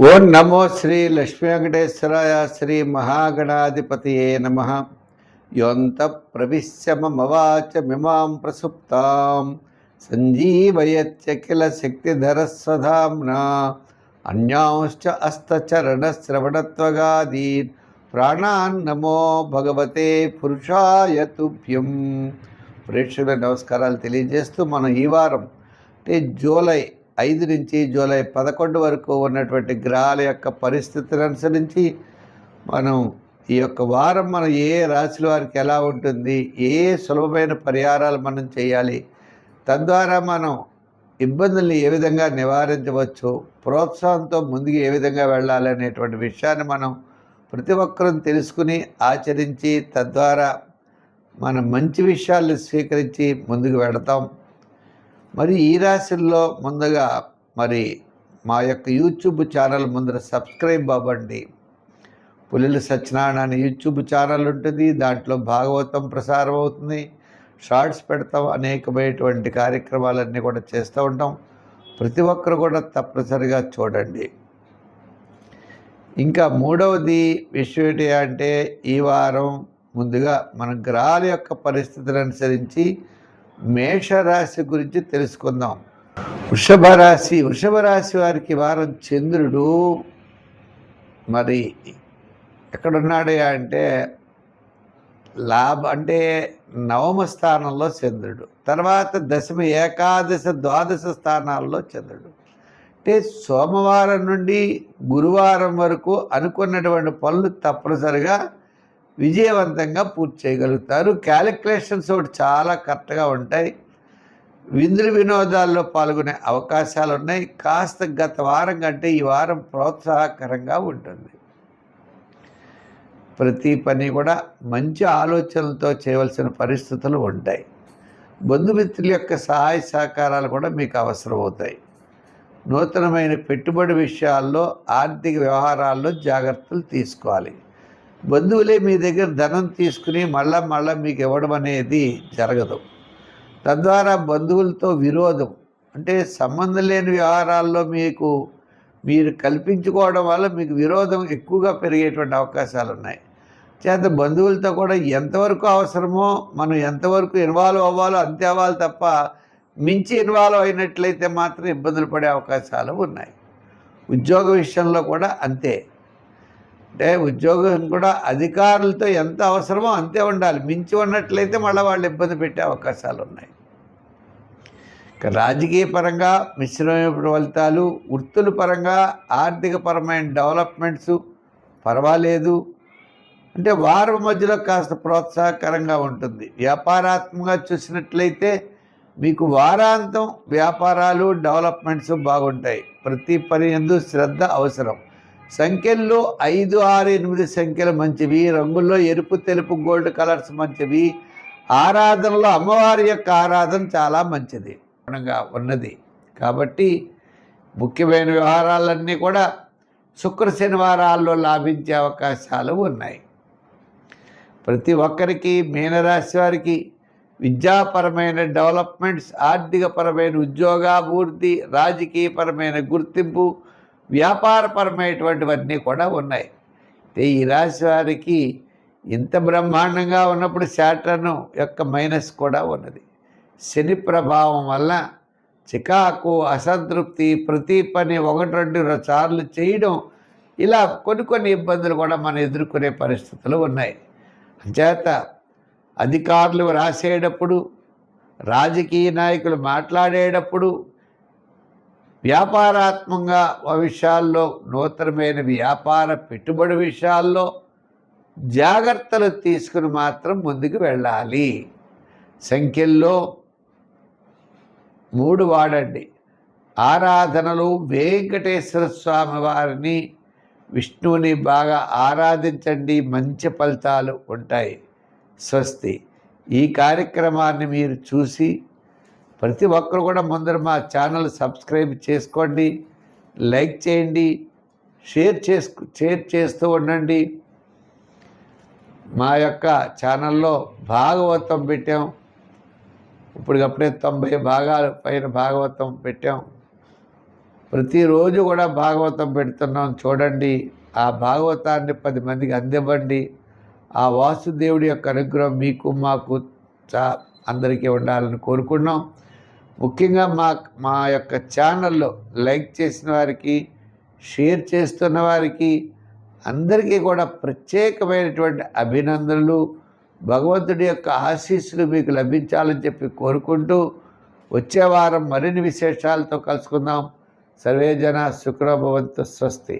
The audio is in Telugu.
ఓం నమో శ్రీ లక్ష్మీ వెంకటేశ్వరాయ శ్రీ మహాగణాధిపతియే నమ. యోంత ప్రవిశ్య మమవాచమిమాం ప్రసుప్తాం సంజీవయత్యఖిల శక్తిధరస్వధామ్నా అన్యాంశ్చ అస్తచరణశ్రవణత్వగాదీన్ ప్రాణాన్ నమో భగవతే పురుషాయ తుభ్యం. ప్రేక్షకుల నమస్కారాలు తెలియజేస్తూ మనం ఈ వారం అంటే జూలై 5 నుంచి జూలై 11 వరకు ఉన్నటువంటి గ్రహాల యొక్క పరిస్థితిని అనుసరించి మనం ఈ యొక్క వారం మనం ఏ రాశుల వారికి ఎలా ఉంటుంది, ఏ సులభమైన పరిహారాలు మనం చేయాలి, తద్వారా మనం ఇబ్బందుల్ని ఏ విధంగా నివారించవచ్చు, ప్రోత్సాహంతో ముందుకు ఏ విధంగా వెళ్ళాలి అనేటువంటి విషయాన్ని మనం ప్రతి ఒక్కరూ తెలుసుకుని ఆచరించి తద్వారా మనం మంచి విషయాలను స్వీకరించి ముందుకు వెళతాం. మరి ఈ రాశుల్లో ముందుగా మరి మా యొక్క యూట్యూబ్ ఛానల్ ముందర సబ్స్క్రైబ్ అవ్వండి. పులిల సత్యనారాయణ అనే యూట్యూబ్ ఛానల్ ఉంటుంది, దాంట్లో భాగవతం ప్రసారం అవుతుంది, షార్ట్స్ పెడతాం, అనేకమైనటువంటి కార్యక్రమాలన్నీ కూడా చేస్తూ ఉంటాం. ప్రతి ఒక్కరు కూడా తప్పనిసరిగా చూడండి. ఇంకా మూడవది విషయం ఏంటి అంటే, ఈ వారం ముందుగా మన గ్రహాల యొక్క పరిస్థితిని అనుసరించి మేషరాశి గురించి తెలుసుకుందాం. వృషభ రాశి వారికి వారం చంద్రుడు మరి ఎక్కడున్నాడు అంటే అంటే నవమ స్థానంలో చంద్రుడు, తర్వాత దశమ, ఏకాదశ, ద్వాదశ స్థానాల్లో చంద్రుడు. అంటే సోమవారం నుండి గురువారం వరకు అనుకున్నటువంటి పనులు తప్పనిసరిగా విజయవంతంగా పూర్తి చేయగలుగుతారు. క్యాలిక్యులేషన్స్ ఒకటి చాలా కరెక్ట్గా ఉంటాయి. విందులు వినోదాల్లో పాల్గొనే అవకాశాలు ఉన్నాయి. కాస్త గత వారం కంటే ఈ వారం ప్రోత్సాహకరంగా ఉంటుంది. ప్రతి పని కూడా మంచి ఆలోచనలతో చేయవలసిన పరిస్థితులు ఉంటాయి. బంధుమిత్రుల యొక్క సహాయ సహకారాలు కూడా మీకు అవసరం అవుతాయి. నూతనమైన పెట్టుబడి విషయాల్లో, ఆర్థిక వ్యవహారాల్లో జాగ్రత్తలు తీసుకోవాలి. బంధువులే మీ దగ్గర ధనం తీసుకుని మళ్ళా మీకు ఇవ్వడం అనేది జరగదు. తద్వారా బంధువులతో విరోధం, అంటే సంబంధం లేని వ్యవహారాల్లో మీరు కల్పించుకోవడం వల్ల మీకు విరోధం ఎక్కువగా పెరిగేటువంటి అవకాశాలు ఉన్నాయి. చేత బంధువులతో కూడా ఎంతవరకు అవసరమో మనం ఎంతవరకు ఇన్వాల్వ్ అవ్వాలో అంతే అవ్వాలి తప్ప మించి ఇన్వాల్వ్ అయినట్లయితే మాత్రం ఇబ్బందులు పడే అవకాశాలు ఉన్నాయి. ఉద్యోగ విషయంలో కూడా అంతే. అంటే ఉద్యోగం కూడా అధికారులతో ఎంత అవసరమో అంతే ఉండాలి. మించి ఉన్నట్లయితే మళ్ళీ వాళ్ళు ఇబ్బంది పెట్టే అవకాశాలు ఉన్నాయి. ఇక రాజకీయ పరంగా మిశ్రమైన ఫలితాలు, వృత్తుల పరంగా ఆర్థికపరమైన డెవలప్మెంట్స్ పర్వాలేదు. అంటే వారం మధ్యలో కాస్త ప్రోత్సాహకరంగా ఉంటుంది. వ్యాపారాత్మకంగా చూసినట్లయితే మీకు వారాంతం వ్యాపారాలు, డెవలప్మెంట్స్ బాగుంటాయి. ప్రతి పని యందు శ్రద్ధ అవసరం. సంఖ్యల్లో 5, 6, 8 సంఖ్యలు మంచివి. రంగుల్లో ఎరుపు, తెలుపు, గోల్డ్ కలర్స్ మంచివి. ఆరాధనలో అమ్మవారి యొక్క ఆరాధన చాలా మంచిది ఉన్నది. కాబట్టి ముఖ్యమైన వ్యవహారాలన్నీ కూడా శుక్ర శనివారాల్లో లాభించే అవకాశాలు ఉన్నాయి. ప్రతి ఒక్కరికి, మీనరాశి వారికి విద్యాపరమైన డెవలప్మెంట్స్, ఆర్థికపరమైన ఉద్యోగాభివృద్ధి, రాజకీయపరమైన గుర్తింపు, వ్యాపారపరమైనటువంటివన్నీ కూడా ఉన్నాయి. ఈ రాశి వారికి ఇంత బ్రహ్మాండంగా ఉన్నప్పుడు శాటర్న్ యొక్క మైనస్ కూడా ఉన్నది. శని ప్రభావం వల్ల చికాకు, అసంతృప్తి, ప్రతి పని 1-2 సార్లు చేయడం, ఇలా కొన్ని ఇబ్బందులు కూడా మనం ఎదుర్కొనే పరిస్థితులు ఉన్నాయి. అంచేత అధికారులు రాసేటప్పుడు, రాజకీయ నాయకులు మాట్లాడేటప్పుడు, వ్యాపారాత్మకంగా విషయాల్లో, నూతనమైన వ్యాపార పెట్టుబడి విషయాల్లో జాగ్రత్తలు తీసుకుని మాత్రం ముందుకు వెళ్ళాలి. సంఖ్యల్లో 3 వాడండి. ఆరాధనలు వెంకటేశ్వర స్వామి వారిని, విష్ణువుని బాగా ఆరాధించండి, మంచి ఫలితాలు ఉంటాయి. స్వస్తి. ఈ కార్యక్రమాన్ని మీరు చూసి ప్రతి ఒక్కరు కూడా ముందర మా ఛానల్ సబ్స్క్రైబ్ చేసుకోండి, లైక్ చేయండి, షేర్ చేస్తూ ఉండండి. మా యొక్క ఛానల్లో భాగవతం పెట్టాం. ఇప్పటికప్పుడే 90 భాగాలు పైన భాగవతం పెట్టాం. ప్రతిరోజు కూడా భాగవతం పెడుతున్నాం చూడండి. ఆ భాగవతాన్ని 10 మందికి అందివ్వండి. ఆ వాసుదేవుడి యొక్క అనుగ్రహం మీకు మాకు అందరికీ ఉండాలని కోరుకున్నాం. ముఖ్యంగా మా యొక్క ఛానల్లో లైక్ చేసిన వారికి, షేర్ చేస్తున్న వారికి అందరికీ కూడా ప్రత్యేకమైనటువంటి అభినందనలు. భగవంతుడి యొక్క ఆశీస్సులు మీకు లభించాలని చెప్పి కోరుకుంటూ వచ్చే వారం మరిన్ని విశేషాలతో కలుసుకుందాం. సర్వే జన సుఖినో భవంతు. స్వస్తి.